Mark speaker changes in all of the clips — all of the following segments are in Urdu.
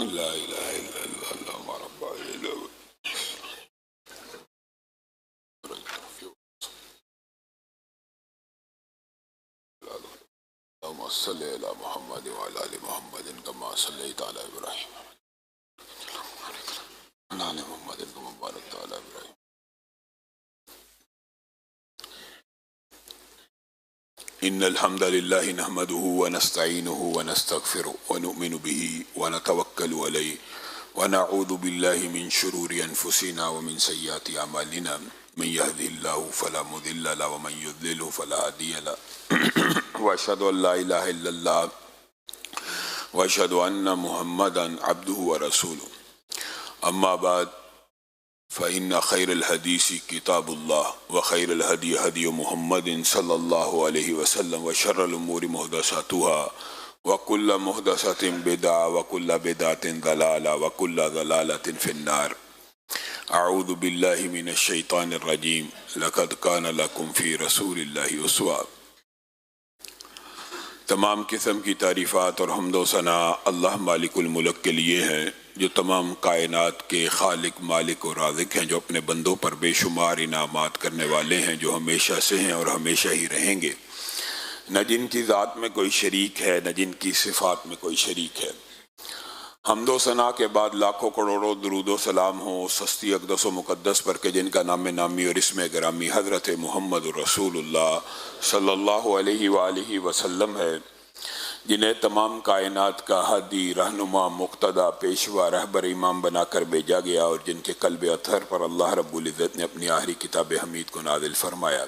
Speaker 1: لا الہ الا اللہ اللہم رب اللہم صلی علی محمد وعلی آل محمد کما صلیت علی ابراہیم وعلی آل محمد کما بارکت علی ابراہیم. ان الحمد للہ نحمده ونستعینه ونستغفره ونؤمن به ونتوکل علیہ ونعوذ باللہ من شرور انفسنا ومن سیئات اعمالنا من يهده الله فلا مضل له ومن يضلل فلا هادي له واشهد ان لا اله الا الله واشهد ان محمدا عبده ورسوله اما بعد فإن خير الحديث كتاب الله وخير الهدي هدي محمد صلى الله عليه وسلم وشر الأمور محدثاتها وكل محدثة بدعة وكل بدعة ضلالة وكل ضلالة في النار. أعوذ بالله من الشيطان الرجيم. لقد كان لكم في رسول الله أسوة. تمام قسم کی تعریفات اور حمد و ثنا اللہ مالک الملک کے لیے ہیں جو تمام کائنات کے خالق مالک و رازق ہیں، جو اپنے بندوں پر بے شمار انعامات کرنے والے ہیں، جو ہمیشہ سے ہیں اور ہمیشہ ہی رہیں گے، نہ جن کی ذات میں کوئی شریک ہے نہ جن کی صفات میں کوئی شریک ہے. حمد و ثنا کے بعد لاکھوں کروڑوں درود و سلام ہوں اس ہستی اقدس و مقدس پر کہ جن کا نام نامی اور اسم گرامی حضرت محمد رسول اللہ صلی اللہ علیہ وآلہ وسلم ہے، جنہیں تمام کائنات کا ہادی رہنما مقتدی پیشوا رہبر امام بنا کر بھیجا گیا اور جن کے قلب اطہر پر اللہ رب العزت نے اپنی آخری کتاب حمید کو نازل فرمایا.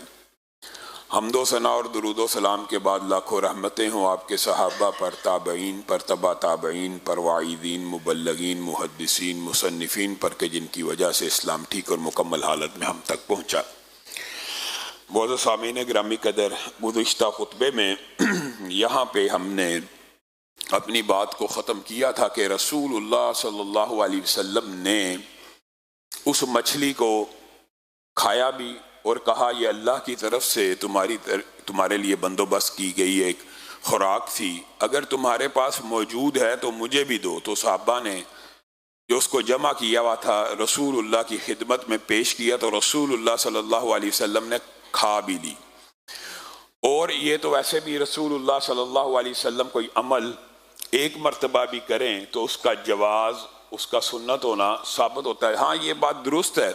Speaker 1: حمد و ثنا اور درود و سلام کے بعد لاکھوں رحمتیں ہوں آپ کے صحابہ پر، تابعین پر، تبع تابعین پر، واعظین، مبلغین، محدثین، مصنفین پر کہ جن کی وجہ سے اسلام ٹھیک اور مکمل حالت میں ہم تک پہنچا. معزز سامعین گرامی قدر، گزشتہ خطبے میں یہاں پہ ہم نے اپنی بات کو ختم کیا تھا کہ رسول اللہ صلی اللہ علیہ وسلم نے اس مچھلی کو کھایا بھی اور کہا یہ اللہ کی طرف سے تمہارے لیے بندوبست کی گئی ایک خوراک تھی، اگر تمہارے پاس موجود ہے تو مجھے بھی دو. تو صحابہ نے جو اس کو جمع کیا ہوا تھا رسول اللہ کی خدمت میں پیش کیا تو رسول اللہ صلی اللہ علیہ وسلم نے کھا بھی لی. اور یہ تو ویسے بھی رسول اللہ صلی اللہ علیہ وسلم کوئی عمل ایک مرتبہ بھی کریں تو اس کا جواز، اس کا سنت ہونا ثابت ہوتا ہے. ہاں یہ بات درست ہے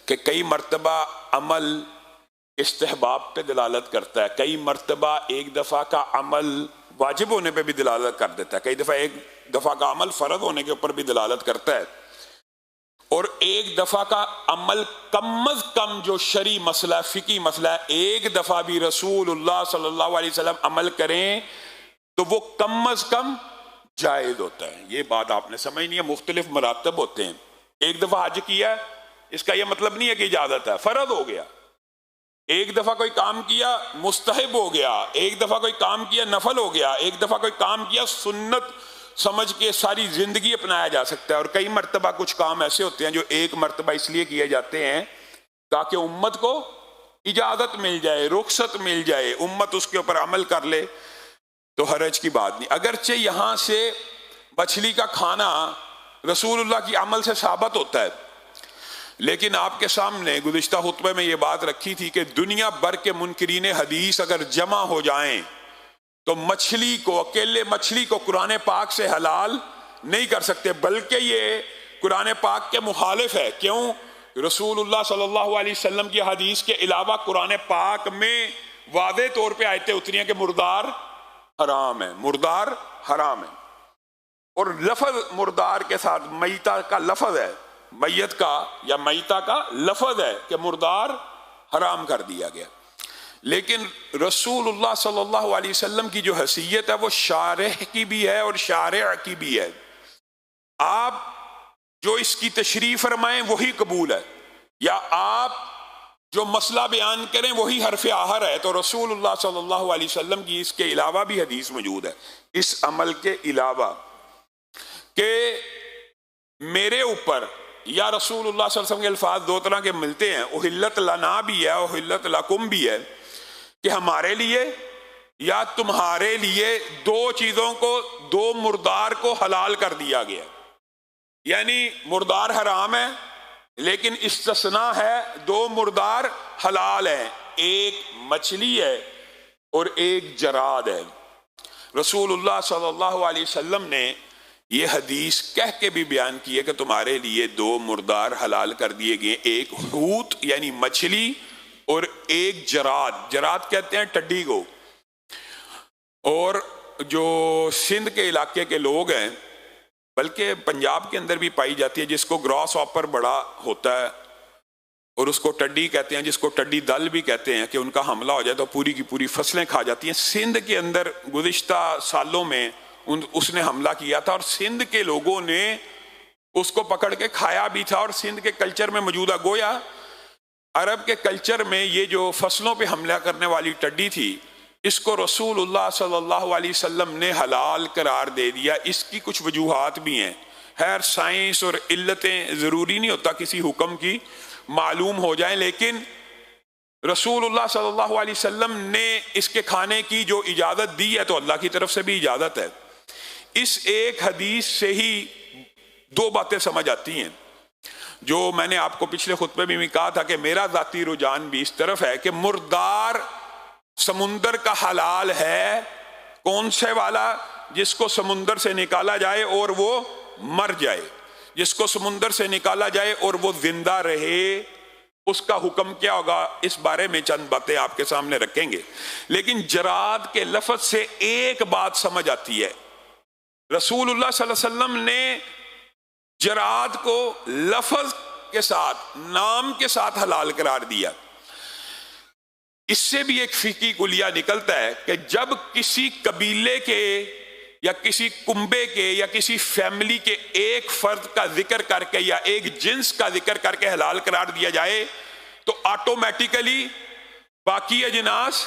Speaker 1: کہ کئی مرتبہ عمل استحباب پہ دلالت کرتا ہے، کئی مرتبہ ایک دفعہ کا عمل واجب ہونے پہ بھی دلالت کر دیتا ہے، کئی دفعہ ایک دفعہ کا عمل فرض ہونے کے اوپر بھی دلالت کرتا ہے، اور ایک دفعہ کا عمل کم از کم جو شرعی مسئلہ فقہی مسئلہ ہے ایک دفعہ بھی رسول اللہ صلی اللہ علیہ وسلم عمل کریں تو وہ کم از کم جائز ہوتا ہے. یہ بات آپ نے سمجھنی ہے. مختلف مراتب ہوتے ہیں. ایک دفعہ حج کیا ہے اس کا یہ مطلب نہیں ہے کہ اجازت ہے، فرض ہو گیا. ایک دفعہ کوئی کام کیا مستحب ہو گیا، ایک دفعہ کوئی کام کیا نفل ہو گیا، ایک دفعہ کوئی کام کیا سنت سمجھ کے ساری زندگی اپنایا جا سکتا ہے. اور کئی مرتبہ کچھ کام ایسے ہوتے ہیں جو ایک مرتبہ اس لیے کیے جاتے ہیں تاکہ امت کو اجازت مل جائے، رخصت مل جائے، امت اس کے اوپر عمل کر لے تو حرج کی بات نہیں. اگرچہ یہاں سے مچھلی کا کھانا رسول اللہ کی عمل سے ثابت ہوتا ہے، لیکن آپ کے سامنے گزشتہ خطبے میں یہ بات رکھی تھی کہ دنیا بھر کے منکرین حدیث اگر جمع ہو جائیں تو مچھلی کو، اکیلے مچھلی کو قرآن پاک سے حلال نہیں کر سکتے، بلکہ یہ قرآن پاک کے مخالف ہے. کیوں؟ رسول اللہ صلی اللہ علیہ وسلم کی حدیث کے علاوہ قرآن پاک میں واضح طور پہ آیتیں اتری ہیں کہ مردار حرام ہے، مردار حرام ہے. اور لفظ مردار کے ساتھ میتہ کا لفظ ہے، میت کا یا میتہ کا لفظ ہے کہ مردار حرام کر دیا گیا. لیکن رسول اللہ صلی اللہ علیہ وسلم کی جو حیثیت ہے وہ شارح کی بھی ہے اور شارع کی بھی ہے. آپ جو اس کی تشریح فرمائیں وہی قبول ہے، یا آپ جو مسئلہ بیان کریں وہی حرف آخر ہے. تو رسول اللہ صلی اللہ علیہ وسلم کی اس کے علاوہ بھی حدیث موجود ہے، اس عمل کے علاوہ، کہ میرے اوپر یا رسول اللہ صلی اللہ علیہ وسلم کے الفاظ دو طرح کے ملتے ہیں، احلت لنا بھی ہے، احلت لکم بھی ہے، کہ ہمارے لیے یا تمہارے لیے دو چیزوں کو، دو مردار کو حلال کر دیا گیا، یعنی مردار حرام ہے لیکن استثناء ہے، دو مردار حلال ہیں، ایک مچھلی ہے اور ایک جراد ہے۔ رسول اللہ صلی اللہ علیہ وسلم نے یہ حدیث کہہ کے بھی بیان کی ہے کہ تمہارے لیے دو مردار حلال کر دیے گئے، ایک حوت یعنی مچھلی اور ایک جراد، جراد کہتے ہیں ٹڈی کو۔ اور جو سندھ کے علاقے کے لوگ ہیں، بلکہ پنجاب کے اندر بھی پائی جاتی ہے، جس کو گراس ہاپر بڑا ہوتا ہے اور اس کو ٹڈی کہتے ہیں، جس کو ٹڈی دل بھی کہتے ہیں، کہ ان کا حملہ ہو جائے تو پوری کی پوری فصلیں کھا جاتی ہیں۔ سندھ کے اندر گزشتہ سالوں میں اس نے حملہ کیا تھا اور سندھ کے لوگوں نے اس کو پکڑ کے کھایا بھی تھا، اور سندھ کے کلچر میں موجودہ، گویا عرب کے کلچر میں یہ جو فصلوں پہ حملہ کرنے والی ٹڈی تھی، اس کو رسول اللہ صلی اللہ علیہ وسلم نے حلال قرار دے دیا۔ اس کی کچھ وجوہات بھی ہیں، خیر سائنس اور علتیں ضروری نہیں ہوتا کسی حکم کی معلوم ہو جائیں، لیکن رسول اللہ صلی اللہ علیہ وسلم نے اس کے کھانے کی جو اجازت دی ہے تو اللہ کی طرف سے بھی اجازت ہے۔ اس ایک حدیث سے ہی دو باتیں سمجھ آتی ہیں، جو میں نے آپ کو پچھلے خطبے میں بھی کہا تھا کہ میرا ذاتی رجحان بھی اس طرف ہے کہ مردار سمندر کا حلال ہے، کون سے والا؟ جس کو سمندر سے نکالا جائے اور وہ مر جائے، جس کو سمندر سے نکالا جائے اور وہ زندہ رہے، اس کا حکم کیا ہوگا؟ اس بارے میں چند باتیں آپ کے سامنے رکھیں گے۔ لیکن جراد کے لفظ سے ایک بات سمجھ آتی ہے، رسول اللہ صلی اللہ علیہ وسلم نے جراد کو لفظ کے ساتھ، نام کے ساتھ حلال قرار دیا۔ اس سے بھی ایک فقہی کلیہ نکلتا ہے کہ جب کسی قبیلے کے یا کسی کنبے کے یا کسی فیملی کے ایک فرد کا ذکر کر کے یا ایک جنس کا ذکر کر کے حلال قرار دیا جائے تو آٹومیٹیکلی باقی اجناس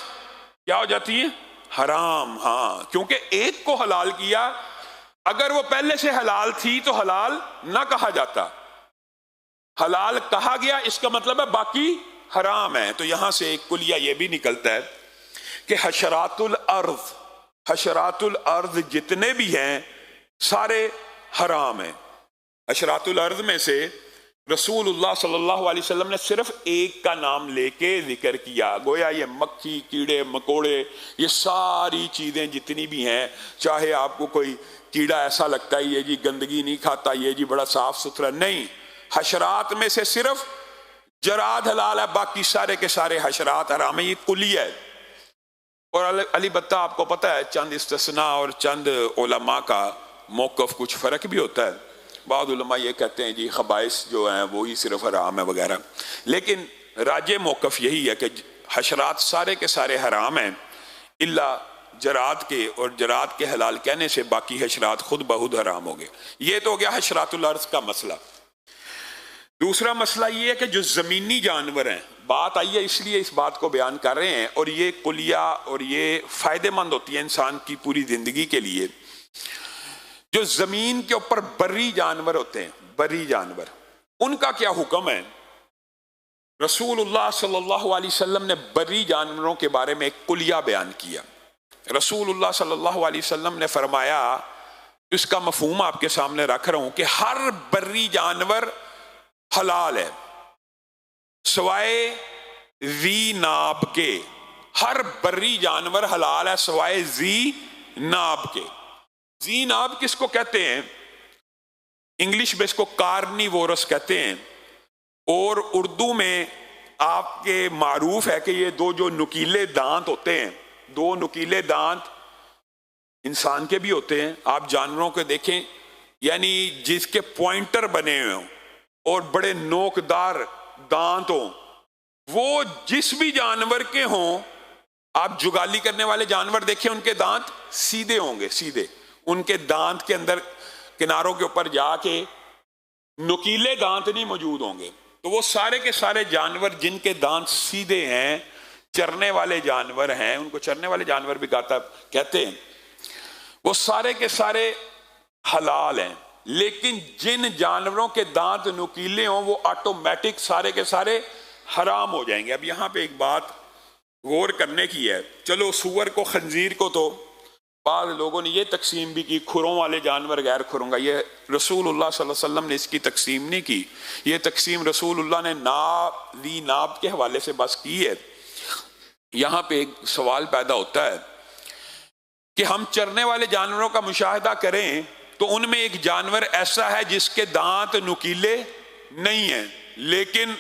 Speaker 1: کیا ہو جاتی ہیں؟ حرام۔ ہاں، کیونکہ ایک کو حلال کیا، اگر وہ پہلے سے حلال تھی تو حلال نہ کہا جاتا، حلال کہا گیا، اس کا مطلب ہے باقی حرام ہے۔ تو یہاں سے ایک کلیہ یہ بھی نکلتا ہے کہ حشرات الارض جتنے بھی ہیں سارے حرام ہیں۔ حشرات الارض میں سے رسول اللہ صلی اللہ علیہ وسلم نے صرف ایک کا نام لے کے ذکر کیا، گویا یہ مکھی، کیڑے مکوڑے، یہ ساری چیزیں جتنی بھی ہیں، چاہے آپ کو کوئی کیڑا ایسا لگتا ہے یہ جی گندگی نہیں کھاتا، یہ جی بڑا صاف ستھرا، نہیں، حشرات میں سے صرف جراد حلال ہے، باقی سارے کے سارے حشرات حرام ہیں۔ یہ کلیہ ہے۔ اور البتہ آپ کو پتہ ہے چند استثناء اور چند علماء کا موقف کچھ فرق بھی ہوتا ہے۔ بعض علماء یہ کہتے ہیں جی خبائث جو ہیں وہی صرف حرام ہے وغیرہ، لیکن راجح موقف یہی ہے کہ حشرات سارے کے سارے حرام ہیں الا جراد کے، اور جراد کے حلال کہنے سے باقی حشرات خود بخود حرام ہو گئے۔ یہ تو ہو گیا حشرات الارض کا مسئلہ۔ دوسرا مسئلہ یہ ہے کہ جو زمینی جانور ہیں، بات آئی ہے اس لیے اس بات کو بیان کر رہے ہیں، اور یہ کلیہ اور یہ فائدہ مند ہوتی ہے انسان کی پوری زندگی کے لیے۔ جو زمین کے اوپر بری جانور ہوتے ہیں، بری جانور، ان کا کیا حکم ہے؟ رسول اللہ صلی اللہ علیہ وسلم نے بری جانوروں کے بارے میں ایک کلیہ بیان کیا۔ رسول اللہ صلی اللہ علیہ وسلم نے فرمایا، اس کا مفہوم آپ کے سامنے رکھ رہا ہوں، کہ ہر بری جانور حلال ہے سوائے ذی ناب کے۔ ہر بری جانور حلال ہے سوائے ذی ناب کے۔ ذی ناب کس کو کہتے ہیں؟ انگلش میں اس کو کارنیورس کہتے ہیں، اور اردو میں آپ کے معروف ہے کہ یہ دو جو نکیلے دانت ہوتے ہیں، دو نکیلے دانت انسان کے بھی ہوتے ہیں، آپ جانوروں کو دیکھیں، یعنی جس کے پوائنٹر بنے ہوئے ہوں اور بڑے نوکدار دانت ہوں، وہ جس بھی جانور کے ہوں، آپ جگالی کرنے والے جانور دیکھیں ان کے دانت سیدھے ہوں گے، سیدھے، ان کے دانت کے اندر کناروں کے اوپر جا کے نکیلے دانت نہیں موجود ہوں گے۔ تو وہ سارے کے سارے جانور جن کے دانت سیدھے ہیں، چرنے والے جانور ہیں، ان کو چرنے والے جانور بھی کہتے ہیں، وہ سارے کے سارے حلال ہیں۔ لیکن جن جانوروں کے دانت نکیلے ہوں وہ آٹومیٹک سارے کے سارے حرام ہو جائیں گے۔ اب یہاں پہ ایک بات غور کرنے کی ہے۔ چلو سور کو، خنزیر کو تو بعض لوگوں نے یہ تقسیم بھی کی، کھروں والے جانور غیر کھروں کا، یہ رسول اللہ صلی اللہ علیہ وسلم نے اس کی تقسیم نہیں کی، یہ تقسیم رسول اللہ نے ناب کے حوالے سے بس کی ہے۔ یہاں پہ ایک سوال پیدا ہوتا ہے کہ ہم چرنے والے جانوروں کا مشاہدہ کریں تو ان میں ایک جانور ایسا ہے جس کے دانت نکیلے نہیں ہیں لیکن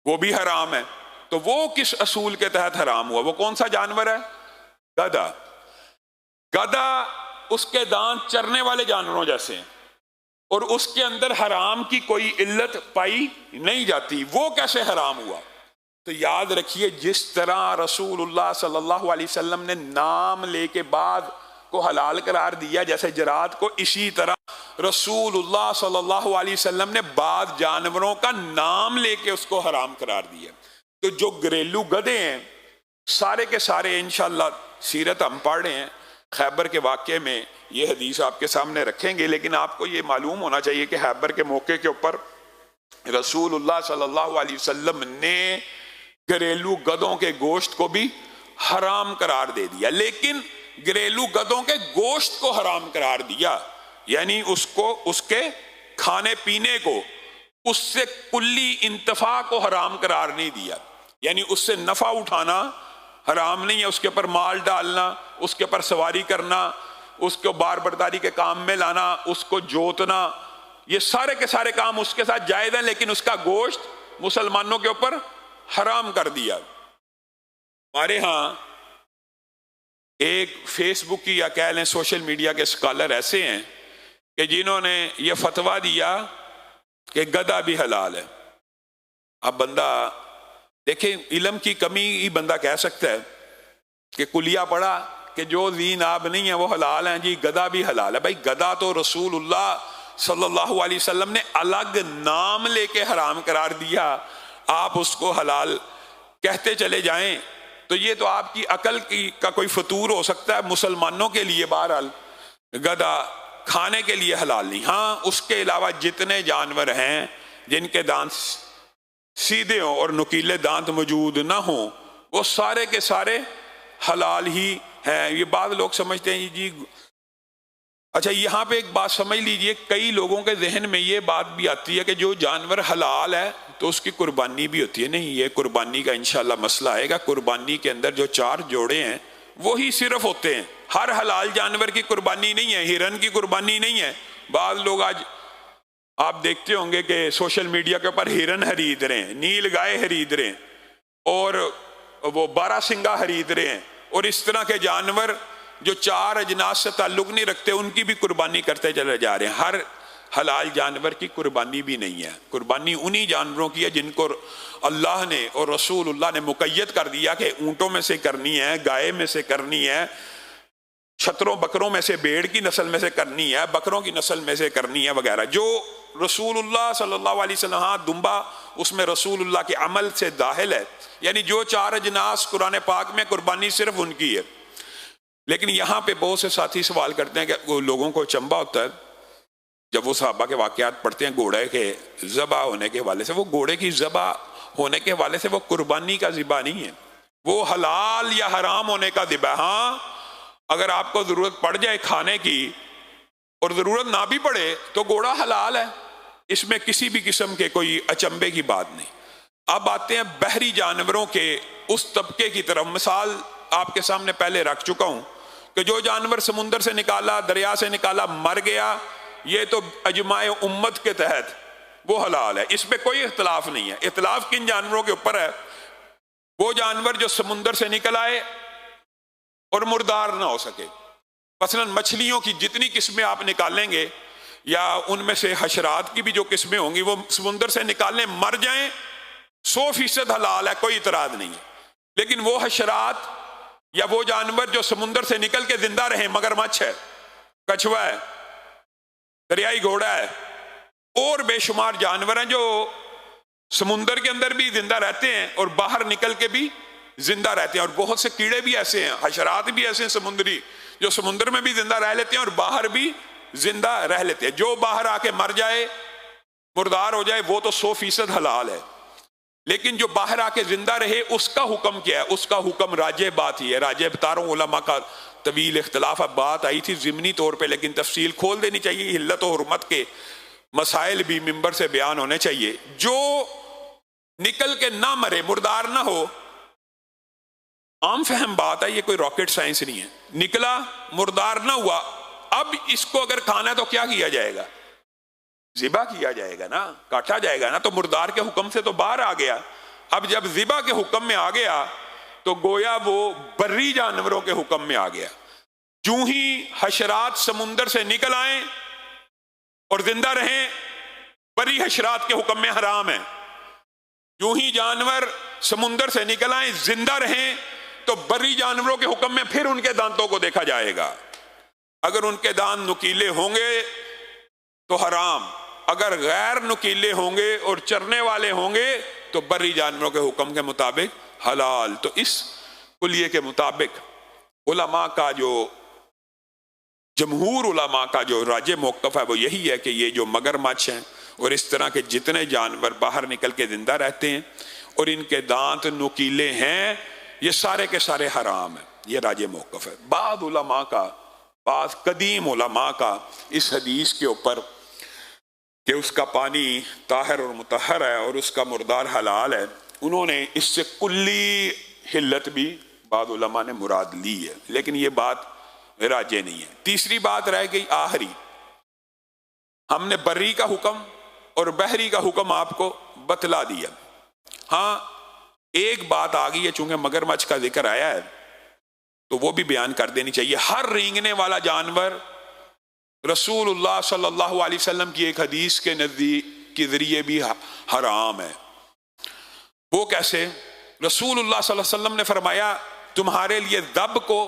Speaker 1: وہ بھی حرام ہے، تو وہ کس اصول کے تحت حرام ہوا؟ وہ کون سا جانور ہے؟ گدھا۔ گدھا، اس کے دانت چرنے والے جانوروں جیسے ہیں اور اس کے اندر حرام کی کوئی علت پائی نہیں جاتی، وہ کیسے حرام ہوا؟ تو یاد رکھیے، جس طرح رسول اللہ صلی اللہ علیہ وسلم نے نام لے کے بعد کو حلال قرار دیا جیسے جراد کو، اسی طرح رسول اللہ صلی اللہ علیہ وسلم نے بعض جانوروں کا نام لے کے اس کو حرام قرار دیا۔ تو جو گھریلو گدھے ہیں سارے کے سارے، انشاءاللہ سیرت ہم پڑھ رہے ہیں، خیبر کے واقعے میں یہ حدیث آپ کے سامنے رکھیں گے، لیکن آپ کو یہ معلوم ہونا چاہیے کہ خیبر کے موقع کے اوپر رسول اللہ صلی اللہ علیہ وسلم نے گھریلو گدھوں کے گوشت کو بھی حرام قرار دے دیا، لیکن گھریلو گدھوں کے گوشت کو حرام قرار دیا، یعنی اس کو، اس کے کھانے پینے کو، اس سے کلی انتفاع کو حرام قرار نہیں دیا، یعنی اس سے نفع اٹھانا حرام نہیں ہے، اس کے اوپر مال ڈالنا، اس کے اوپر سواری کرنا، اس کو بار برداری کے کام میں لانا، اس کو جوتنا، یہ سارے کے سارے کام اس کے ساتھ جائز ہیں، لیکن اس کا گوشت مسلمانوں کے اوپر حرام کر دیا۔ ہمارے ہاں ایک فیس بک کی یا کہہ لیں سوشل میڈیا کے اسکالر ایسے ہیں کہ جنہوں نے یہ فتویٰ دیا کہ گدھا بھی حلال ہے۔ اب بندہ دیکھیں، علم کی کمی ہی بندہ کہہ سکتا ہے کہ کلیہ پڑھا کہ جو ذی ناب نہیں ہے وہ حلال ہیں، جی گدھا بھی حلال ہے۔ بھائی گدھا تو رسول اللہ صلی اللہ علیہ وسلم نے الگ نام لے کے حرام قرار دیا، آپ اس کو حلال کہتے چلے جائیں تو یہ تو آپ کی عقل کا کوئی فطور ہو سکتا ہے۔ مسلمانوں کے لیے بہرحال گدھا کھانے کے لیے حلال نہیں، ہاں اس کے علاوہ جتنے جانور ہیں جن کے دانت سیدھے ہوں اور نکیلے دانت موجود نہ ہوں وہ سارے کے سارے حلال ہی ہیں۔ یہ بعض لوگ سمجھتے ہیں جی اچھا، یہاں پہ ایک بات سمجھ لیجئے، کئی لوگوں کے ذہن میں یہ بات بھی آتی ہے کہ جو جانور حلال ہے تو اس کی قربانی بھی ہوتی ہے۔ نہیں، یہ قربانی کا انشاءاللہ مسئلہ آئے گا۔ قربانی کے اندر جو 4 جوڑے ہیں وہی صرف ہوتے ہیں، ہر حلال جانور کی قربانی نہیں ہے، ہرن کی قربانی نہیں ہے۔ بعض لوگ آج آپ دیکھتے ہوں گے کہ سوشل میڈیا کے اوپر ہرن خرید رہے ہیں، نیل گائے خرید رہے ہیں، اور وہ 12 سنگا خرید رہے ہیں، اور اس طرح کے جانور جو 4 اجناس سے تعلق نہیں رکھتے ان کی بھی قربانی کرتے چلے جا رہے ہیں۔ ہر حلال جانور کی قربانی بھی نہیں ہے، قربانی انہی جانوروں کی ہے جن کو اللہ نے اور رسول اللہ نے مقید کر دیا کہ اونٹوں میں سے کرنی ہے، گائے میں سے کرنی ہے، چھتروں بکروں میں سے، بھیڑ کی نسل میں سے کرنی ہے، بکروں کی نسل میں سے کرنی ہے وغیرہ۔ جو رسول اللہ صلی اللہ علیہ وسلم، ہاں دمبا اس میں رسول اللہ کے عمل سے داخل ہے، یعنی جو 4 اجناس قرآن پاک میں قربانی صرف ان کی ہے۔ لیکن یہاں پہ بہت سے ساتھی سوال کرتے ہیں کہ وہ لوگوں کو چمبا ہوتا ہے جب وہ صحابہ کے واقعات پڑھتے ہیں گھوڑے کے ذبح ہونے کے حوالے سے، وہ گھوڑے کی ذبح ہونے کے حوالے سے وہ قربانی کا ذبح نہیں ہے، وہ حلال یا حرام ہونے کا ذبح۔ ہاں اگر آپ کو ضرورت پڑ جائے کھانے کی اور ضرورت نہ بھی پڑے تو گھوڑا حلال ہے، اس میں کسی بھی قسم کے کوئی اچنبے کی بات نہیں۔ اب آتے ہیں بحری جانوروں کے اس طبقے کی طرف۔ مثال آپ کے سامنے پہلے رکھ چکا ہوں کہ جو جانور سمندر سے نکالا، دریا سے نکالا، مر گیا، یہ تو اجماع امت کے تحت وہ حلال ہے، اس میں کوئی اختلاف نہیں ہے۔ اختلاف کن جانوروں کے اوپر ہے؟ وہ جانور جو سمندر سے نکل آئے اور مردار نہ ہو سکے، مثلا مچھلیوں کی جتنی قسمیں آپ نکالیں گے یا ان میں سے حشرات کی بھی جو قسمیں ہوں گی وہ سمندر سے نکالنے مر جائیں 100% حلال ہے، کوئی اعتراض نہیں ہے۔ لیکن وہ حشرات یا وہ جانور جو سمندر سے نکل کے زندہ رہیں، مگرمچھ ہے، کچھوا ہے، دریائی گھوڑا ہے، اور بے شمار جانور ہیں جو سمندر کے اندر بھی زندہ رہتے ہیں اور باہر نکل کے بھی زندہ رہتے ہیں، اور بہت سے کیڑے بھی ایسے ہیں، حشرات بھی ایسے ہیں سمندری جو سمندر میں بھی زندہ رہ لیتے ہیں اور باہر بھی زندہ رہ لیتے ہیں۔ جو باہر آ کے مر جائے، مردار ہو جائے، وہ تو 100% حلال ہے۔ لیکن جو باہر آ کے زندہ رہے اس کا حکم کیا ہے؟ اس کا حکم راجع بات ہی ہے۔ راجع بتا رہا ہوں، علماء کا طویل اختلاف، اب بات آئی تھی ضمنی طور پہ، لیکن تفصیل کھول دینی چاہیے۔ حلت و حرمت کے مسائل بھی ممبر سے بیان ہونے چاہیے۔ جو نکل کے نہ مرے، مردار نہ ہو، عام فہم بات ہے، یہ کوئی راکٹ سائنس نہیں ہے۔ نکلا مردار نہ ہوا، اب اس کو اگر کھانا ہے تو کیا کیا جائے گا؟ ذبح کیا جائے گا نا، کاٹا جائے گا نا۔ تو مردار کے حکم سے تو باہر آ گیا، اب جب ذبح کے حکم میں آ گیا تو گویا وہ بری جانوروں کے حکم میں آ گیا۔ جو ہی حشرات سمندر سے نکل آئیں اور زندہ رہیں، بری حشرات کے حکم میں حرام ہے۔ جو ہی جانور سمندر سے نکل آئیں زندہ رہیں تو بری جانوروں کے حکم میں پھر ان کے دانتوں کو دیکھا جائے گا۔ اگر ان کے دانت نکیلے ہوں گے تو حرام، اگر غیر نکیلے ہوں گے اور چرنے والے ہوں گے تو بری جانوروں کے حکم کے مطابق حلال۔ تو اس کلیے کے مطابق علماء کا جو جمہور علماء کا جو راجع موقف ہے وہ یہی ہے کہ یہ جو مگرمچھ ہیں اور اس طرح کے جتنے جانور باہر نکل کے زندہ رہتے ہیں اور ان کے دانت نکیلے ہیں، یہ سارے کے سارے حرام ہیں۔ یہ راجع موقف ہے۔ بعض علماء کا، بعض قدیم علماء کا اس حدیث کے اوپر کہ اس کا پانی طاہر اور مطہر ہے اور اس کا مردار حلال ہے، انہوں نے اس سے کلی حلت بھی بعض علماء نے مراد لی ہے، لیکن یہ بات راجع نہیں ہے۔ تیسری بات رہ گئی آخری، ہم نے بری کا حکم اور بحری کا حکم آپ کو بتلا دیا۔ ہاں ایک بات آ گئی ہے، چونکہ مگرمچھ کا ذکر آیا ہے تو وہ بھی بیان کر دینی چاہیے۔ ہر رینگنے والا جانور رسول اللہ صلی اللہ علیہ وسلم کی ایک حدیث کے نزدیک کے ذریعے بھی حرام ہے۔ وہ کیسے؟ رسول اللہ صلی اللہ علیہ وسلم نے فرمایا تمہارے لیے ذب کو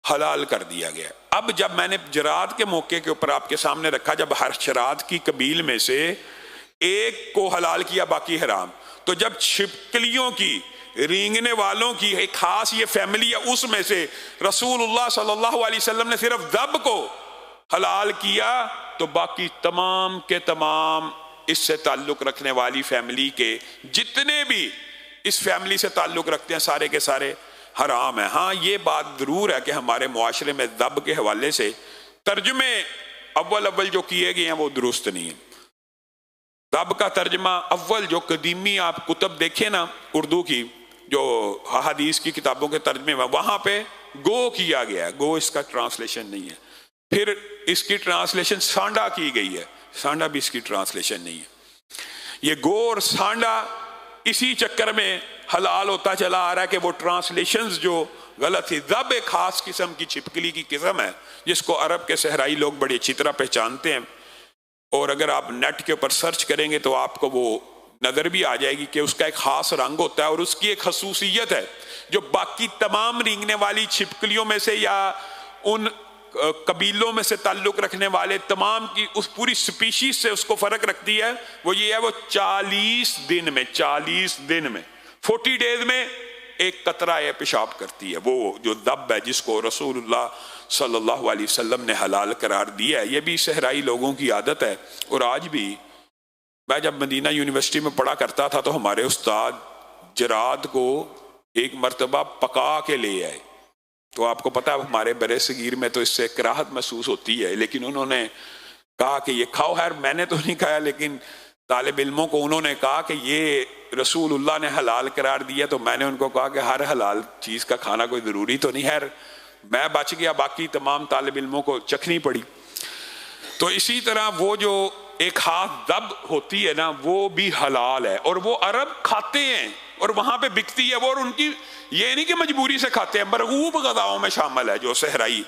Speaker 1: حلال کر دیا گیا۔ اب جب میں نے جراد کے موقع کے اوپر آپ کے سامنے رکھا، جب حشرات کی قبیل میں سے ایک کو حلال کیا باقی حرام، تو جب چھپکلیوں کی، رینگنے والوں کی ایک خاص یہ فیملی ہے، اس میں سے رسول اللہ صلی اللہ علیہ وسلم نے صرف ذب کو حلال کیا تو باقی تمام کے تمام اس سے تعلق رکھنے والی فیملی کے جتنے بھی اس فیملی سے تعلق رکھتے ہیں سارے کے سارے حرام ہیں۔ ہاں یہ بات ضرور ہے کہ ہمارے معاشرے میں ذب کے حوالے سے ترجمے اول جو کیے گئے ہیں وہ درست نہیں ہیں۔ ذب کا ترجمہ اول جو قدیمی آپ کتب دیکھیں نا اردو کی، جو حدیث کی کتابوں کے ترجمے میں، وہاں پہ گو کیا گیا ہے، گو اس کا ٹرانسلیشن نہیں ہے۔ پھر اس کی ٹرانسلیشن سانڈا کی گئی ہے، سانڈا بھی اس کی ٹرانسلیشن نہیں ہے۔ یہ گو اور سانڈا اسی چکر میں حلال ہوتا چلا آ رہا ہے کہ وہ ٹرانسلیشنز جو غلط تھی۔ ذب ایک خاص قسم کی چھپکلی کی قسم ہے جس کو عرب کے صحرائی لوگ بڑی اچھی طرح پہچانتے ہیں، اور اگر آپ نیٹ کے اوپر سرچ کریں گے تو آپ کو وہ نظر بھی آ جائے گی کہ اس کا ایک خاص رنگ ہوتا ہے اور اس کی ایک خصوصیت ہے جو باقی تمام رینگنے والی چھپکلیوں میں سے یا ان قبیلوں میں سے تعلق رکھنے والے تمام کی اس پوری سپیشیز سے اس کو فرق رکھتی ہے۔ وہ یہ ہے، وہ 40 دن میں 40 ڈیز میں ایک قطرہ پیشاب کرتی ہے۔ وہ جو ذب ہے جس کو رسول اللہ صلی اللہ علیہ وسلم نے حلال قرار دیا ہے، یہ بھی صحرائی لوگوں کی عادت ہے۔ اور آج بھی میں جب مدینہ یونیورسٹی میں پڑھا کرتا تھا تو ہمارے استاد جراد کو ایک مرتبہ پکا کے لے آئے، تو آپ کو پتا ہے ہمارے برے صغیر میں تو اس سے کراہت محسوس ہوتی ہے، لیکن انہوں نے کہا کہ یہ کھاؤ۔ خیر میں نے تو نہیں کھایا، لیکن طالب علموں کو انہوں نے کہا کہ یہ رسول اللہ نے حلال قرار دیا، تو میں نے ان کو کہا کہ ہر حلال چیز کا کھانا کوئی ضروری تو نہیں ہے۔ میں بچ گیا، باقی تمام طالب علموں کو چکھنی پڑی۔ تو اسی طرح وہ جو ایک خاص ذب ہوتی ہے نا، وہ بھی حلال ہے، اور وہ عرب کھاتے ہیں اور وہاں پہ بکتی ہے وہ، اور ان کی یہ نہیں کہ مجبوری سے کھاتے ہیں، مرغوب غذاؤں میں شامل ہے جو صحرائی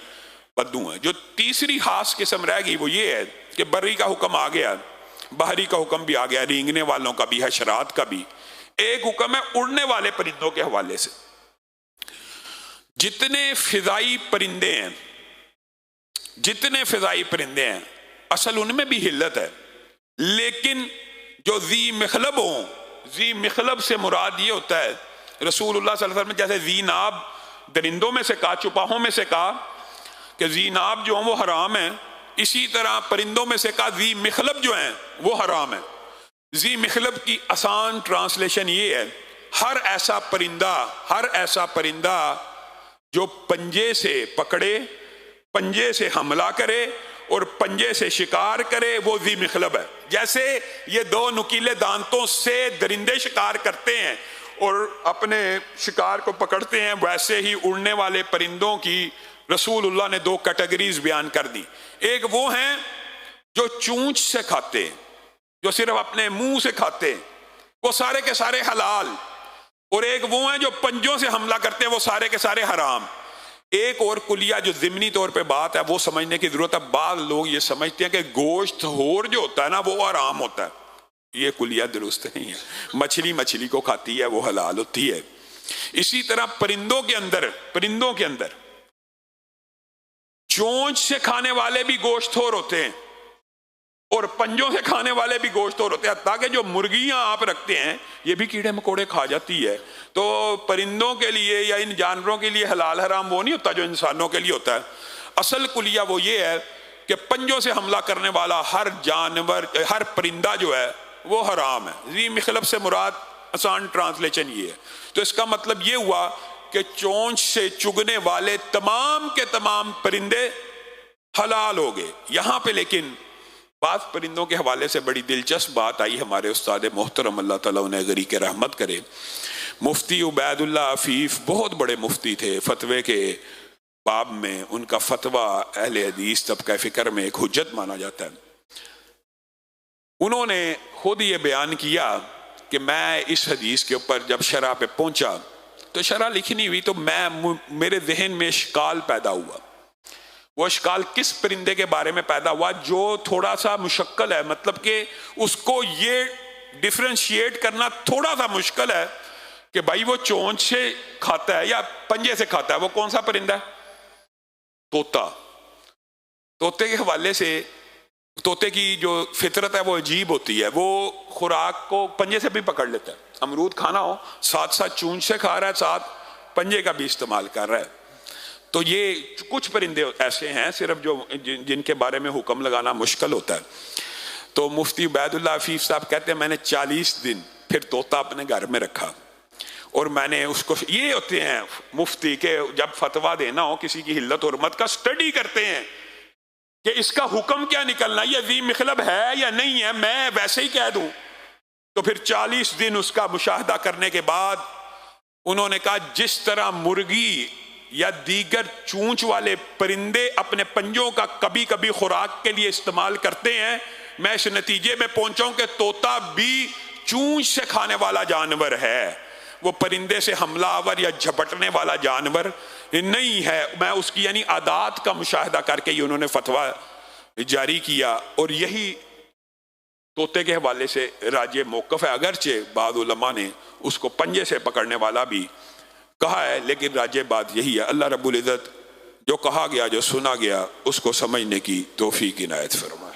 Speaker 1: بدو ہیں۔ جو تیسری خاص قسم رہ گئی وہ یہ ہے کہ بری کا حکم آ گیا، بحری کا حکم بھی آ گیا، رینگنے والوں کا بھی، حشرات کا بھی۔ ایک حکم ہے اڑنے والے پرندوں کے حوالے سے۔ جتنے فضائی پرندے ہیں اصل ان میں بھی حلت ہے، لیکن جو ذی مخلب ہوں، ذی مخلب سے مراد یہ ہوتا ہے، رسول اللہ صلی اللہ علیہ وسلم نے جیسے ذی ناب درندوں میں سے کہا، چوپاہوں میں سے کہا کہ ذی ناب جو ہیں وہ حرام ہیں، اسی طرح پرندوں میں سے کہا ذی مخلب جو ہیں وہ حرام ہیں۔ ذی مخلب کی آسان ٹرانسلیشن یہ ہے، ہر ایسا پرندہ جو پنجے سے پکڑے، پنجے سے حملہ کرے اور پنجے سے شکار کرے، وہ ذی مخلب ہے۔ جیسے یہ دو نکیلے دانتوں سے درندے شکار کرتے ہیں اور اپنے شکار کو پکڑتے ہیں، ویسے ہی اڑنے والے پرندوں کی رسول اللہ نے دو کیٹیگریز بیان کر دی۔ ایک وہ ہیں جو چونچ سے کھاتے ہیں، جو صرف اپنے منہ سے کھاتے ہیں، وہ سارے کے سارے حلال، اور ایک وہ ہیں جو پنجوں سے حملہ کرتے ہیں، وہ سارے کے سارے حرام۔ ایک اور کلیہ جو ضمنی طور پہ بات ہے وہ سمجھنے کی ضرورت ہے۔ بعض لوگ یہ سمجھتے ہیں کہ گوشت ہور جو ہوتا ہے نا وہ حرام ہوتا ہے، یہ کلیہ درست نہیں ہے۔ مچھلی کو کھاتی ہے وہ حلال ہوتی ہے۔ اسی طرح پرندوں کے اندر چونچ سے کھانے والے بھی گوشت خور ہوتے ہیں اور پنجوں سے کھانے والے بھی گوشت خور ہوتے ہیں، تاکہ جو مرغیاں آپ رکھتے ہیں یہ بھی کیڑے مکوڑے کھا جاتی ہے۔ تو پرندوں کے لیے یا ان جانوروں کے لیے حلال حرام وہ نہیں ہوتا جو انسانوں کے لیے ہوتا ہے۔ اصل کلیہ وہ یہ ہے کہ پنجوں سے حملہ کرنے والا ہر جانور، ہر پرندہ جو ہے وہ حرام ہے۔ ذی مخلب سے مراد آسان ٹرانسلیشن یہ ہے۔ تو اس کا مطلب یہ ہوا کہ چونچ سے چگنے والے تمام کے تمام پرندے حلال ہو گئے۔ یہاں پہ لیکن بعض پرندوں کے حوالے سے بڑی دلچسپ بات آئی۔ ہمارے استاد محترم اللہ تعالیٰ انہیں غریق رحمت کرے، مفتی عبید اللہ عفیف بہت بڑے مفتی تھے، فتوے کے باب میں ان کا فتویٰ اہل حدیث طبقہ فکر میں ایک حجت مانا جاتا ہے۔ انہوں نے خود یہ بیان کیا کہ میں اس حدیث کے اوپر جب شرح پہ پہنچا تو شرح لکھنی ہوئی تو میرے ذہن میں اشکال پیدا ہوا۔ وہ اشکال کس پرندے کے بارے میں پیدا ہوا؟ جو تھوڑا سا مشکل ہے، مطلب کہ اس کو یہ ڈیفرنشیٹ کرنا تھوڑا سا مشکل ہے کہ بھائی وہ چونچ سے کھاتا ہے یا پنجے سے کھاتا ہے۔ وہ کون سا پرندہ ہے؟ طوطا۔ طوطے کے حوالے سے طوطے کی جو فطرت ہے وہ عجیب ہوتی ہے، وہ خوراک کو پنجے سے بھی پکڑ لیتا ہے۔ امرود کھانا ہو ساتھ ساتھ چونچ سے کھا رہا ہے، ساتھ پنجے کا بھی استعمال کر رہا ہے۔ تو یہ کچھ پرندے ایسے ہیں صرف جو جن کے بارے میں حکم لگانا مشکل ہوتا ہے۔ تو مفتی عبید اللہ عفیف صاحب کہتے ہیں میں نے 40 دن پھر طوطا اپنے گھر میں رکھا اور میں نے اس کو، یہ ہوتے ہیں مفتی کہ جب فتویٰ دینا ہو کسی کی حلت حرمت کا سٹڈی کرتے ہیں کہ اس کا حکم کیا نکلنا، یہ ذی مخلب ہے یا نہیں ہے، میں ویسے ہی کہہ دوں۔ تو پھر 40 دن اس کا مشاہدہ کرنے کے بعد انہوں نے کہا جس طرح مرغی یا دیگر چونچ والے پرندے اپنے پنجوں کا کبھی کبھی خوراک کے لیے استعمال کرتے ہیں، میں اس نتیجے میں پہنچا ہوں کہ طوطا بھی چونچ سے کھانے والا جانور ہے، وہ پرندے سے حملہ آور یا جھپٹنے والا جانور نہیں ہے۔ میں اس کی یعنی عادات کا مشاہدہ کر کے ہی انہوں نے فتویٰ جاری کیا، اور یہی طوطے کے حوالے سے راجع موقف ہے، اگرچہ بعض علماء نے اس کو پنجے سے پکڑنے والا بھی کہا ہے، لیکن راجع بات یہی ہے۔ اللہ رب العزت جو کہا گیا، جو سنا گیا، اس کو سمجھنے کی توفیق عنایت فرمائے۔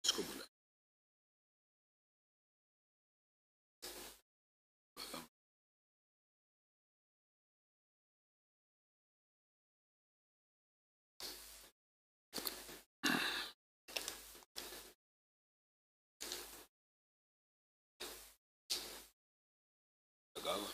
Speaker 1: اس کو بلا لگا ہوا۔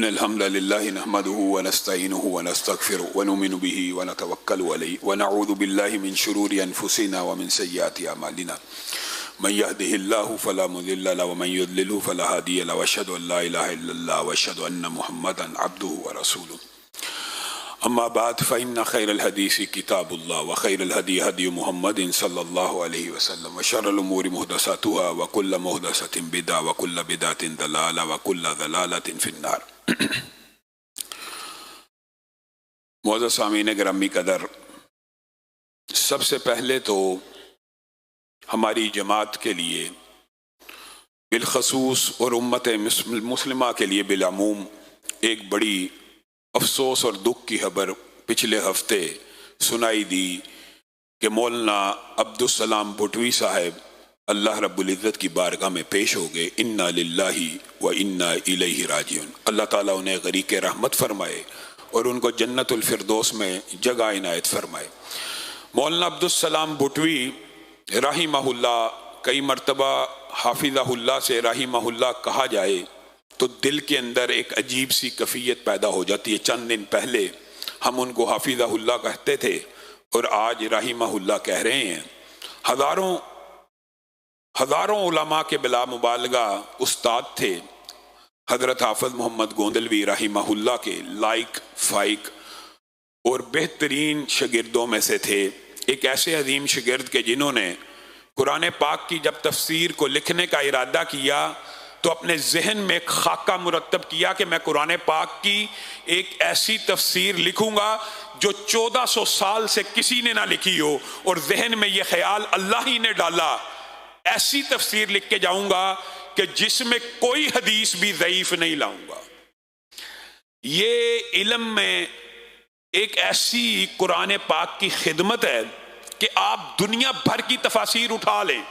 Speaker 1: إن الحمد لله نحمده ونستعينه ونستغفره ونؤمن به ونتوكل عليه ونعوذ بالله من شرور أنفسنا ومن سيئات أعمالنا من يهده الله فلا مضل له ومن يضلل فلا هادي له وأشهد أن لا إله إلا الله وأشهد أن محمدا عبده ورسوله أما بعد فإن خير الحديث كتاب الله وخير الهدي هدي محمد صلى الله عليه وسلم وشر الأمور محدثاتها وكل محدثة بدعة وكل بدعة ضلالة وكل ضلالة في النار. معزز سامعین گرامی قدر، سب سے پہلے تو ہماری جماعت کے لیے بالخصوص اور امت مسلمہ کے لیے بالعموم ایک بڑی افسوس اور دکھ کی خبر پچھلے ہفتے سنائی دی کہ مولانا عبدالسلام بھٹوی صاحب اللہ رب العزت کی بارگاہ میں پیش ہو گئے. انا للہ و انا الیہ راجعون. اللہ تعالیٰ انہیں غریق رحمت فرمائے اور ان کو جنت الفردوس میں جگہ عنایت فرمائے. مولانا عبدالسلام بھٹوی رحمہ اللہ، کئی مرتبہ حافظہ اللہ سے رحمہ اللہ کہا جائے تو دل کے اندر ایک عجیب سی کیفیت پیدا ہو جاتی ہے. چند دن پہلے ہم ان کو حافظہ اللہ کہتے تھے اور آج رحمہ اللہ کہہ رہے ہیں. ہزاروں علماء کے بلا مبالغہ استاد تھے. حضرت حافظ محمد گوندلوی رحمہ اللہ کے لائق فائق اور بہترین شاگردوں میں سے تھے. ایک ایسے عظیم شاگرد کے جنہوں نے قرآن پاک کی جب تفسیر کو لکھنے کا ارادہ کیا تو اپنے ذہن میں ایک خاکہ مرتب کیا کہ میں قرآن پاک کی ایک ایسی تفسیر لکھوں گا جو 1400 سال سے کسی نے نہ لکھی ہو، اور ذہن میں یہ خیال اللہ ہی نے ڈالا، ایسی تفسیر لکھ کے جاؤں گا کہ جس میں کوئی حدیث بھی ضعیف نہیں لاؤں گا. یہ علم میں ایک ایسی قرآن پاک کی خدمت ہے کہ آپ دنیا بھر کی تفاسیر اٹھا لیں،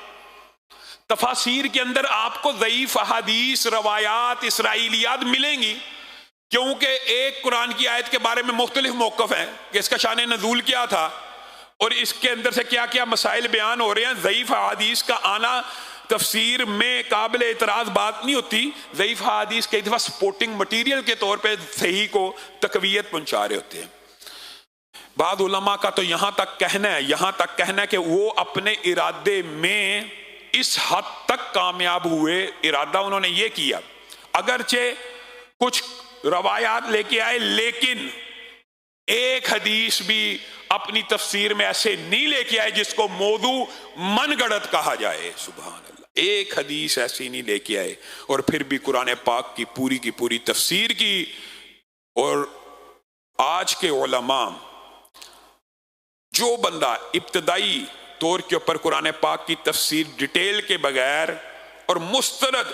Speaker 1: تفاسیر کے اندر آپ کو ضعیف احادیث، روایات، اسرائیلیات ملیں گی، کیونکہ ایک قرآن کی آیت کے بارے میں مختلف موقف ہیں کہ اس کا شان نزول کیا تھا اور اس کے اندر سے کیا کیا مسائل بیان ہو رہے ہیں. ضعیف احادیث کا آنا تفسیر میں قابل اعتراض بات نہیں ہوتی. ضعیف احادیث کئی دفعہ سپورٹنگ مٹیریل کے طور پہ صحیح کو تقویت پہنچا رہے ہوتے ہیں. بعض علماء کا تو یہاں تک کہنا ہے کہ وہ اپنے ارادے میں اس حد تک کامیاب ہوئے. ارادہ انہوں نے یہ کیا، اگرچہ کچھ روایات لے کے آئے لیکن ایک حدیث بھی اپنی تفسیر میں ایسے نہیں لے کے آئے جس کو موضوع من گڑت کہا جائے. سبحان اللہ، ایک حدیث ایسی نہیں لے کے آئے اور پھر بھی قرآن پاک کی پوری تفسیر کی. اور آج کے علماء، جو بندہ ابتدائی طور کے اوپر قرآن پاک کی تفسیر ڈیٹیل کے بغیر اور مسترد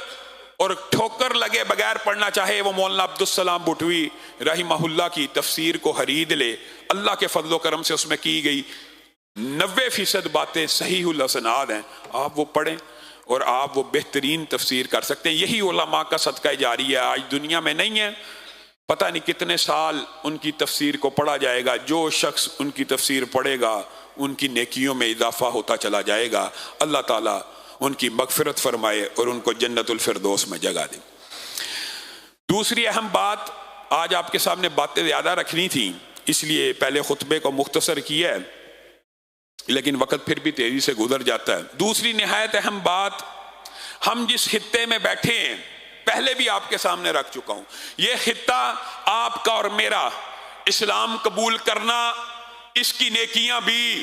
Speaker 1: اور ٹھوکر لگے بغیر پڑھنا چاہے، وہ مولانا عبدالسلام بھٹوی رحمہ اللہ کی تفسیر کو خرید لے. اللہ کے فضل و کرم سے اس میں کی گئی 90% باتیں صحیح الاسناد ہیں. آپ وہ پڑھیں اور آپ وہ بہترین تفسیر کر سکتے ہیں. یہی علماء کا صدقہ جاریہ آج دنیا میں نہیں ہے. پتہ نہیں کتنے سال ان کی تفسیر کو پڑھا جائے گا. جو شخص ان کی تفسیر پڑھے گا ان کی نیکیوں میں اضافہ ہوتا چلا جائے گا. اللہ تعالیٰ ان کی مغفرت فرمائے اور ان کو جنت الفردوس میں جگہ دے. دوسری اہم بات، آج آپ کے سامنے باتیں زیادہ رکھنی تھیں اس لیے پہلے خطبے کو مختصر کیا ہے، لیکن وقت پھر بھی تیزی سے گزر جاتا ہے. دوسری نہایت اہم بات، ہم جس خطے میں بیٹھے ہیں پہلے بھی آپ کے سامنے رکھ چکا ہوں، یہ خطہ آپ کا اور میرا. اسلام قبول کرنا، اس کی نیکیاں بھی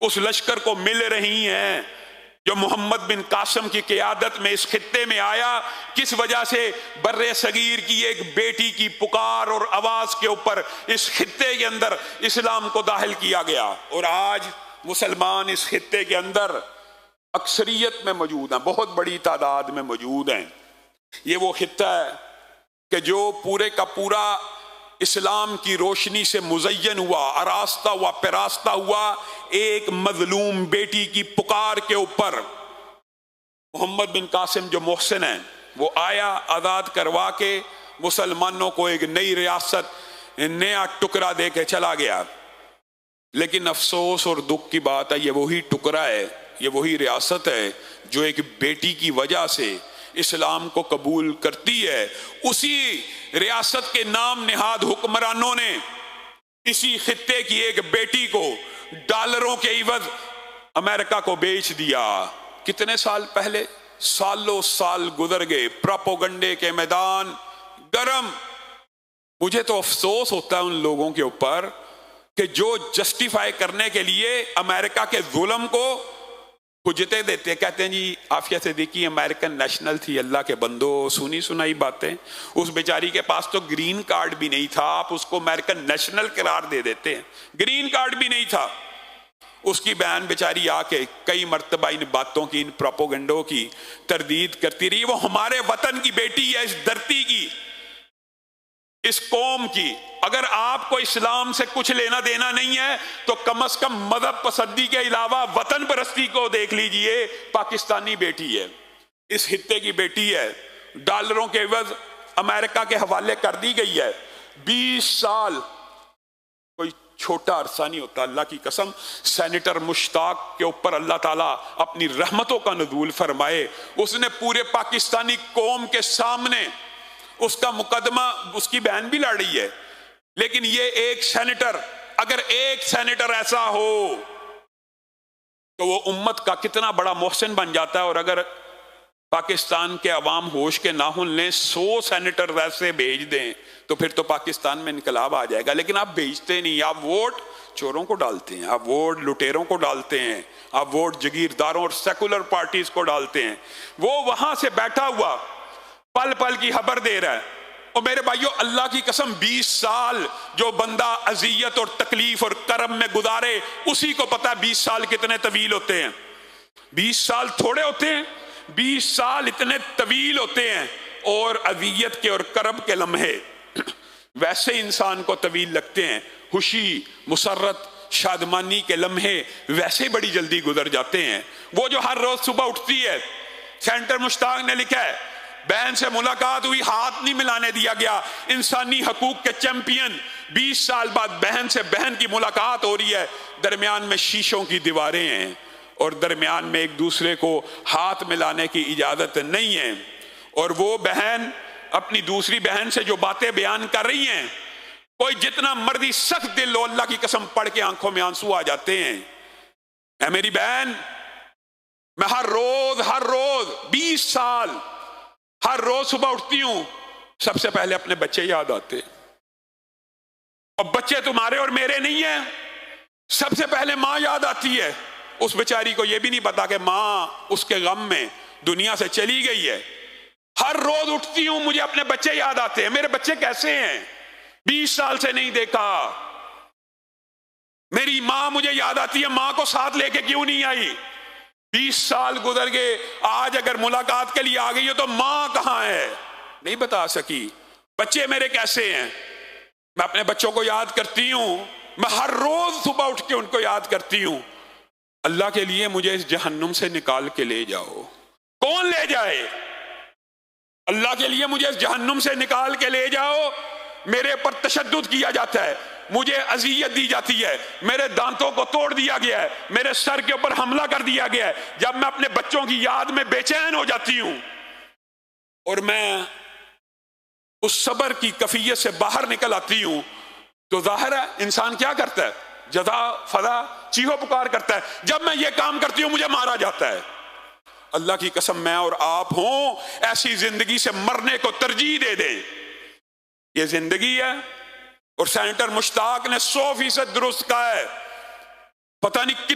Speaker 1: اس لشکر کو مل رہی ہیں جو محمد بن قاسم کی قیادت میں اس خطے میں آیا. کس وجہ سے؟ بر صغیر کی ایک بیٹی کی پکار اور آواز کے اوپر اس خطے کے اندر اسلام کو داخل کیا گیا، اور آج مسلمان اس خطے کے اندر اکثریت میں موجود ہیں، بہت بڑی تعداد میں موجود ہیں. یہ وہ خطہ ہے کہ جو پورے کا پورا اسلام کی روشنی سے مزین ہوا، آراستہ ہوا، پیراستہ ہوا ایک مظلوم بیٹی کی پکار کے اوپر. محمد بن قاسم جو محسن ہیں وہ آیا، آزاد کروا کے مسلمانوں کو ایک نئی ریاست، نیا ٹکڑا دے کے چلا گیا. لیکن افسوس اور دکھ کی بات ہے، یہ وہی ٹکڑا ہے، یہ وہی ریاست ہے جو ایک بیٹی کی وجہ سے، اسلام کو قبول کرتی ہے، اسی ریاست کے نام نہاد حکمرانوں نے اسی خطے کی ایک بیٹی کو ڈالروں کے عوض امریکہ کو بیچ دیا۔ کتنے سال پہلے؟ سالوں سال گزر گئے، پراپوگنڈے کے میدان گرم۔ مجھے تو افسوس ہوتا ہے ان لوگوں کے اوپر کہ جو جسٹیفائی کرنے کے لیے امریکہ کے ظلم کو حجتیں دیتے، کہتے ہیں جی عافیہ صدیقی امریکن نیشنل تھی۔ اللہ کے بندو، سنی سنائی باتیں۔ اس بیچاری کے پاس تو گرین کارڈ بھی نہیں تھا، آپ اس کو امریکن نیشنل قرار دے دیتے ہیں، گرین کارڈ بھی نہیں تھا۔ اس کی بہن بیچاری آ کے کئی مرتبہ ان باتوں کی، ان پروپوگنڈوں کی تردید کرتی رہی۔ وہ ہمارے وطن کی بیٹی ہے، اس دھرتی کی، اس قوم کی۔ اگر آپ کو اسلام سے کچھ لینا دینا نہیں ہے تو کم از کم مذہب پسندی کے علاوہ وطن پرستی کو دیکھ لیجئے۔ پاکستانی بیٹی ہے، اس خطے کی بیٹی ہے، ڈالروں کے عوض امریکہ کے حوالے کر دی گئی ہے۔ 20 سال کوئی چھوٹا عرصہ نہیں ہوتا، اللہ کی قسم۔ سینیٹر مشتاق کے اوپر اللہ تعالیٰ اپنی رحمتوں کا نزول فرمائے۔ اس نے پورے پاکستانی قوم کے سامنے اس کا مقدمہ، اس کی بہن بھی لڑ رہی ہے، لیکن یہ ایک سینیٹر، اگر ایک سینیٹر ایسا ہو تو وہ امت کا کتنا بڑا محسن بن جاتا ہے۔ اور اگر پاکستان کے عوام ہوش کے ناخن لیں، 100 سینیٹر ویسے بھیج دیں تو پھر تو پاکستان میں انقلاب آ جائے گا۔ لیکن آپ بھیجتے نہیں، آپ ووٹ چوروں کو ڈالتے ہیں، آپ ووٹ لٹیروں کو ڈالتے ہیں، آپ ووٹ جگیرداروں اور سیکولر پارٹیز کو ڈالتے ہیں۔ وہ وہاں سے بیٹھا ہوا پل پل کی خبر دے رہا ہے۔ اور میرے بھائیوں، اللہ کی قسم 20 سال جو بندہ اذیت اور تکلیف اور کرم میں گزارے، اسی کو پتا 20 سال کتنے طویل ہوتے ہیں۔ 20 سال تھوڑے ہوتے ہیں، 20 سال اتنے طویل ہوتے ہیں۔ اور اذیت کے اور کرب کے لمحے ویسے انسان کو طویل لگتے ہیں، خوشی، مسرت، شادمانی کے لمحے ویسے بڑی جلدی گزر جاتے ہیں۔ وہ جو ہر روز صبح اٹھتی ہے، سینٹر مشتاق نے لکھا ہے، بہن سے ملاقات ہوئی، ہاتھ نہیں ملانے دیا گیا۔ انسانی حقوق کے چیمپئن، 20 سال بعد بہن سے بہن کی ملاقات ہو رہی ہے، درمیان میں شیشوں کی دیواریں ہیں اور درمیان میں ایک دوسرے کو ہاتھ ملانے کی اجازت نہیں ہے۔ اور وہ بہن اپنی دوسری بہن سے جو باتیں بیان کر رہی ہیں، کوئی جتنا مرضی سخت دل ہو، اللہ کی قسم پڑھ کے آنکھوں میں آنسو آ جاتے ہیں۔ اے میری بہن، میں ہر روز 20 سال ہر روز صبح اٹھتی ہوں، سب سے پہلے اپنے بچے یاد آتے ہیں۔ اور بچے تمہارے اور میرے نہیں ہیں، سب سے پہلے ماں یاد آتی ہے۔ اس بیچاری کو یہ بھی نہیں پتا کہ ماں اس کے غم میں دنیا سے چلی گئی ہے۔ ہر روز اٹھتی ہوں، مجھے اپنے بچے یاد آتے ہیں۔ میرے بچے کیسے ہیں؟ 20 سال سے نہیں دیکھا۔ میری ماں مجھے یاد آتی ہے، ماں کو ساتھ لے کے کیوں نہیں آئی؟ 20 سال گزر گئے، آج اگر ملاقات کے لیے آ گئی ہو تو ماں کہاں ہے؟ نہیں بتا سکی۔ بچے میرے کیسے ہیں؟ میں اپنے بچوں کو یاد کرتی ہوں، میں ہر روز صبح اٹھ کے ان کو یاد کرتی ہوں۔ اللہ کے لیے مجھے اس جہنم سے نکال کے لے جاؤ۔ کون لے جائے؟ اللہ کے لیے مجھے اس جہنم سے نکال کے لے جاؤ۔ میرے پر تشدد کیا جاتا ہے، مجھے اذیت دی جاتی ہے، میرے دانتوں کو توڑ دیا گیا ہے، میرے سر کے اوپر حملہ کر دیا گیا ہے۔ جب میں اپنے بچوں کی یاد میں بے چین ہو جاتی ہوں اور میں اس صبر کی کیفیت سے باہر نکل آتی ہوں، تو ظاہر ہے انسان کیا کرتا ہے؟ جزا فضا چیخو پکار کرتا ہے۔ جب میں یہ کام کرتی ہوں مجھے مارا جاتا ہے۔ اللہ کی قسم، میں اور آپ ہوں ایسی زندگی سے مرنے کو ترجیح دے دیں۔ یہ زندگی ہے۔ اور سینیٹر مشتاق نے 100% درست کہا ہے۔ پتہ نہیں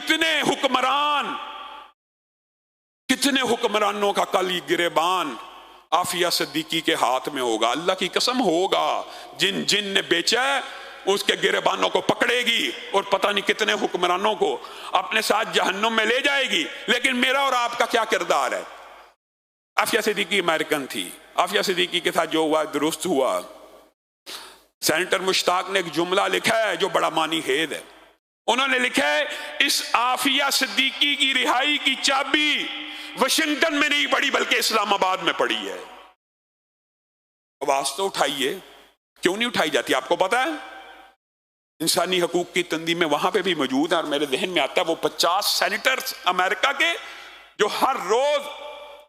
Speaker 1: کتنے حکمرانوں کا کل یہ گریبان عافیہ صدیقی کے ہاتھ میں ہوگا۔ اللہ کی قسم ہوگا۔ جن نے بیچا ہے اس کے گریبانوں کو پکڑے گی اور پتہ نہیں کتنے حکمرانوں کو اپنے ساتھ جہنم میں لے جائے گی۔ لیکن میرا اور آپ کا کیا کردار ہے؟ عافیہ صدیقی امریکن تھی، عافیہ صدیقی کے ساتھ جو ہوا درست ہوا۔ سینیٹر مشتاق نے ایک جملہ لکھا ہے جو بڑا معنی خیز ہے۔ انہوں نے لکھا ہے، اس عافیہ صدیقی کی رہائی کی چابی واشنگٹن میں نہیں پڑی بلکہ اسلام آباد میں پڑی ہے۔ آواز تو اٹھائیے، کیوں نہیں اٹھائی جاتی؟ آپ کو پتا ہے انسانی حقوق کی تنظیم میں وہاں پہ بھی موجود ہیں، اور میرے ذہن میں آتا ہے وہ 50 سینیٹرز امریکہ کے جو ہر روز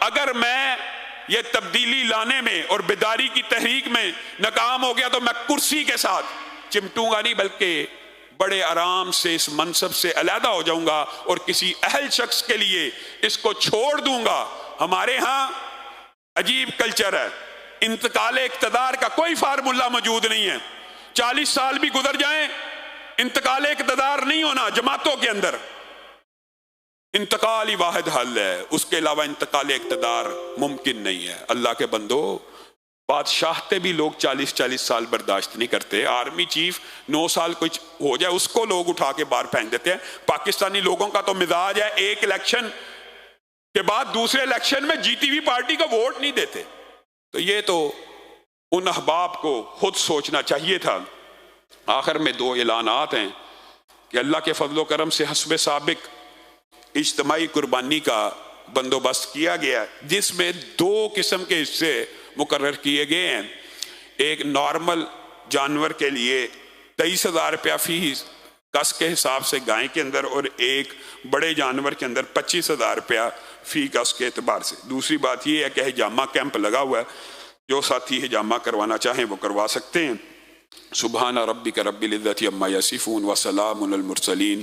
Speaker 1: اگر میں یہ تبدیلی لانے میں اور بیداری کی تحریک میں ناکام ہو گیا تو میں کرسی کے ساتھ چمٹوں گا نہیں، بلکہ بڑے آرام سے اس منصب سے علیحدہ ہو جاؤں گا اور کسی اہل شخص کے لیے اس کو چھوڑ دوں گا۔ ہمارے ہاں عجیب کلچر ہے، انتقال اقتدار کا کوئی فارمولہ موجود نہیں ہے۔ 40 سال بھی گزر جائیں انتقال اقتدار نہیں ہونا جماعتوں کے اندر، انتقال ہی واحد حل ہے، اس کے علاوہ انتقال اقتدار ممکن نہیں ہے۔ اللہ کے بندو، بادشاہتے بھی لوگ 40 سال برداشت نہیں کرتے۔ آرمی چیف 9 سال کچھ ہو جائے اس کو لوگ اٹھا کے باہر پھینک دیتے ہیں۔ پاکستانی لوگوں کا تو مزاج ہے ایک الیکشن کے بعد دوسرے الیکشن میں جیتی ہوئی پارٹی کو ووٹ نہیں دیتے۔ تو یہ تو ان احباب کو خود سوچنا چاہیے تھا۔ آخر میں 2 اعلانات ہیں کہ اللہ کے فضل و کرم سے حسب سابق اجتماعی قربانی کا بندوبست کیا گیا، جس میں 2 قسم کے حصے مقرر کیے گئے ہیں۔ ایک نارمل جانور کے لیے 23,000 روپیہ فی کس کے حساب سے گائے کے اندر، اور ایک بڑے جانور کے اندر 25,000 روپیہ فی کس کے اعتبار سے۔ دوسری بات یہ ہے کہ حجامہ کیمپ لگا ہوا ہے، جو ساتھی حجامہ کروانا چاہیں وہ کروا سکتے ہیں۔ سبحان ربک رب العزت عما یصفون وسلام علی المرسلین